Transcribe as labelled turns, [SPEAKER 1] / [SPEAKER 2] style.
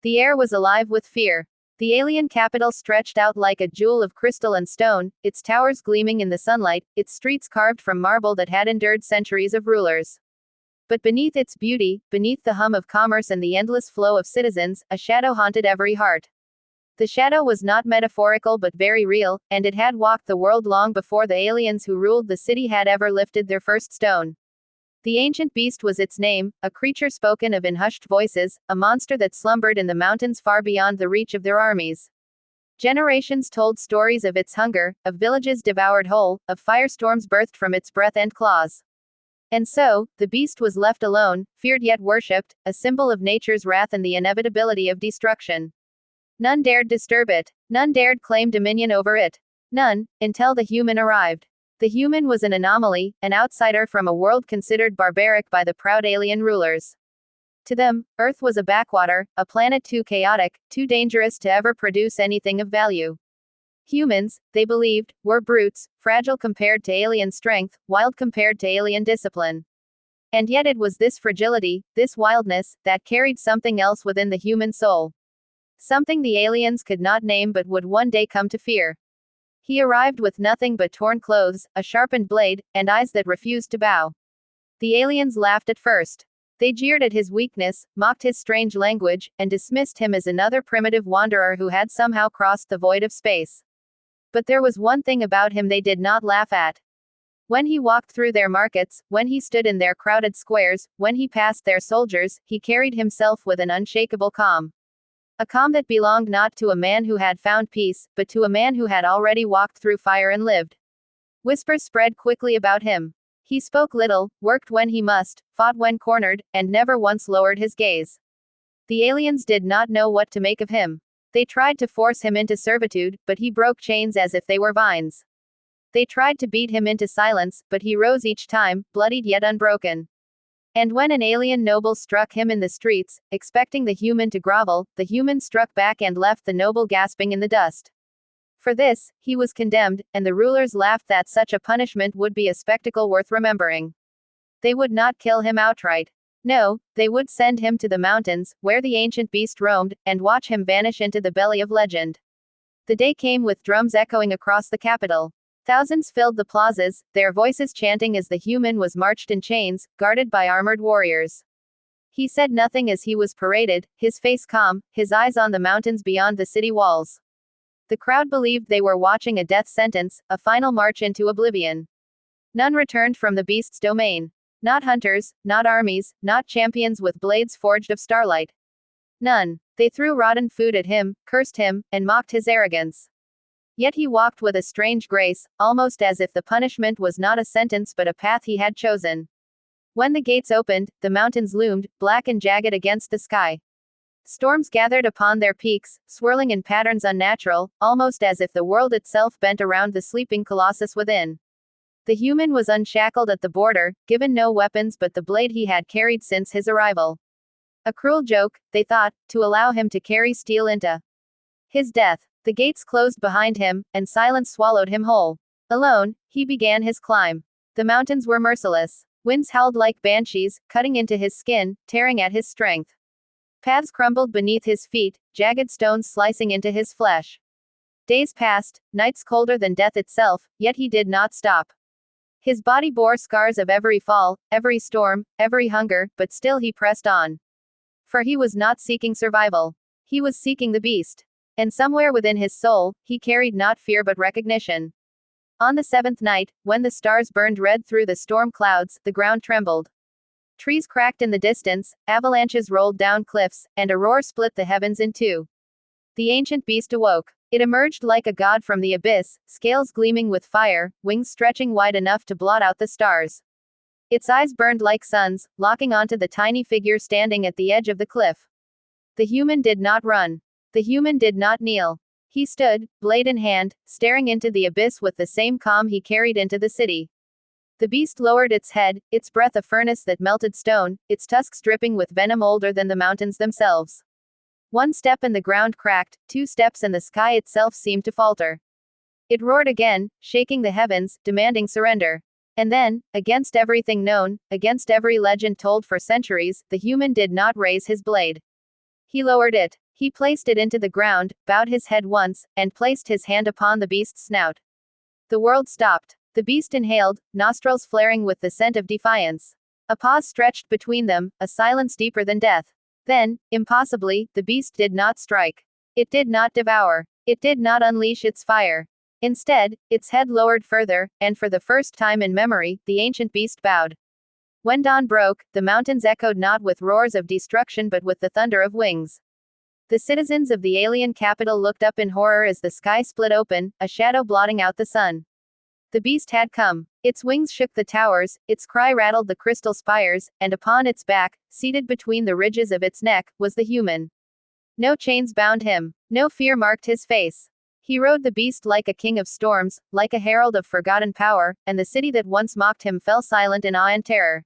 [SPEAKER 1] The air was alive with fear. The alien capital stretched out like a jewel of crystal and stone, its towers gleaming in the sunlight, its streets carved from marble that had endured centuries of rulers. But beneath its beauty, beneath the hum of commerce and the endless flow of citizens, a shadow haunted every heart. The shadow was not metaphorical but very real, and it had walked the world long before the aliens who ruled the city had ever lifted their first stone. The ancient beast was its name, a creature spoken of in hushed voices, a monster that slumbered in the mountains far beyond the reach of their armies. Generations told stories of its hunger, of villages devoured whole, of firestorms birthed from its breath and claws. And so, the beast was left alone, feared yet worshipped, a symbol of nature's wrath and the inevitability of destruction. None dared disturb it. None dared claim dominion over it. None, until the human arrived. The human was an anomaly, an outsider from a world considered barbaric by the proud alien rulers. To them, Earth was a backwater, a planet too chaotic, too dangerous to ever produce anything of value. Humans, they believed, were brutes, fragile compared to alien strength, wild compared to alien discipline. And yet it was this fragility, this wildness, that carried something else within the human soul. Something the aliens could not name but would one day come to fear. He arrived with nothing but torn clothes, a sharpened blade, and eyes that refused to bow. The aliens laughed at first. They jeered at his weakness, mocked his strange language, and dismissed him as another primitive wanderer who had somehow crossed the void of space. But there was one thing about him they did not laugh at. When he walked through their markets, when he stood in their crowded squares, when he passed their soldiers, he carried himself with an unshakable calm. A calm that belonged not to a man who had found peace, but to a man who had already walked through fire and lived. Whispers spread quickly about him. He spoke little, worked when he must, fought when cornered, and never once lowered his gaze. The aliens did not know what to make of him. They tried to force him into servitude, but he broke chains as if they were vines. They tried to beat him into silence, but he rose each time, bloodied yet unbroken. And when an alien noble struck him in the streets, expecting the human to grovel, the human struck back and left the noble gasping in the dust. For this, he was condemned, and the rulers laughed that such a punishment would be a spectacle worth remembering. They would not kill him outright. No, they would send him to the mountains, where the ancient beast roamed, and watch him vanish into the belly of legend. The day came with drums echoing across the capital. Thousands filled the plazas, their voices chanting as the human was marched in chains, guarded by armored warriors. He said nothing as he was paraded, his face calm, his eyes on the mountains beyond the city walls. The crowd believed they were watching a death sentence, a final march into oblivion. None returned from the beast's domain. Not hunters, not armies, not champions with blades forged of starlight. None. They threw rotten food at him, cursed him, and mocked his arrogance. Yet he walked with a strange grace, almost as if the punishment was not a sentence but a path he had chosen. When the gates opened, the mountains loomed, black and jagged against the sky. Storms gathered upon their peaks, swirling in patterns unnatural, almost as if the world itself bent around the sleeping colossus within. The human was unshackled at the border, given no weapons but the blade he had carried since his arrival. A cruel joke, they thought, to allow him to carry steel into his death. The gates closed behind him, and silence swallowed him whole. Alone, he began his climb. The mountains were merciless. Winds howled like banshees, cutting into his skin, tearing at his strength. Paths crumbled beneath his feet, jagged stones slicing into his flesh. Days passed, nights colder than death itself, yet he did not stop. His body bore scars of every fall, every storm, every hunger, but still he pressed on. For he was not seeking survival. He was seeking the beast. And somewhere within his soul, he carried not fear but recognition. On the seventh night, when the stars burned red through the storm clouds, the ground trembled. Trees cracked in the distance, avalanches rolled down cliffs, and a roar split the heavens in two. The ancient beast awoke. It emerged like a god from the abyss, scales gleaming with fire, wings stretching wide enough to blot out the stars. Its eyes burned like suns, locking onto the tiny figure standing at the edge of the cliff. The human did not run. The human did not kneel. He stood, blade in hand, staring into the abyss with the same calm he carried into the city. The beast lowered its head, its breath a furnace that melted stone, its tusks dripping with venom older than the mountains themselves. One step and the ground cracked, 2 steps and the sky itself seemed to falter. It roared again, shaking the heavens, demanding surrender. And then, against everything known, against every legend told for centuries, the human did not raise his blade. He lowered it. He placed it into the ground, bowed his head once, and placed his hand upon the beast's snout. The world stopped. The beast inhaled, nostrils flaring with the scent of defiance. A pause stretched between them, a silence deeper than death. Then, impossibly, the beast did not strike. It did not devour. It did not unleash its fire. Instead, its head lowered further, and for the first time in memory, the ancient beast bowed. When dawn broke, the mountains echoed not with roars of destruction but with the thunder of wings. The citizens of the alien capital looked up in horror as the sky split open, a shadow blotting out the sun. The beast had come. Its wings shook the towers, its cry rattled the crystal spires, and upon its back, seated between the ridges of its neck, was the human. No chains bound him. No fear marked his face. He rode the beast like a king of storms, like a herald of forgotten power, and the city that once mocked him fell silent in awe and terror.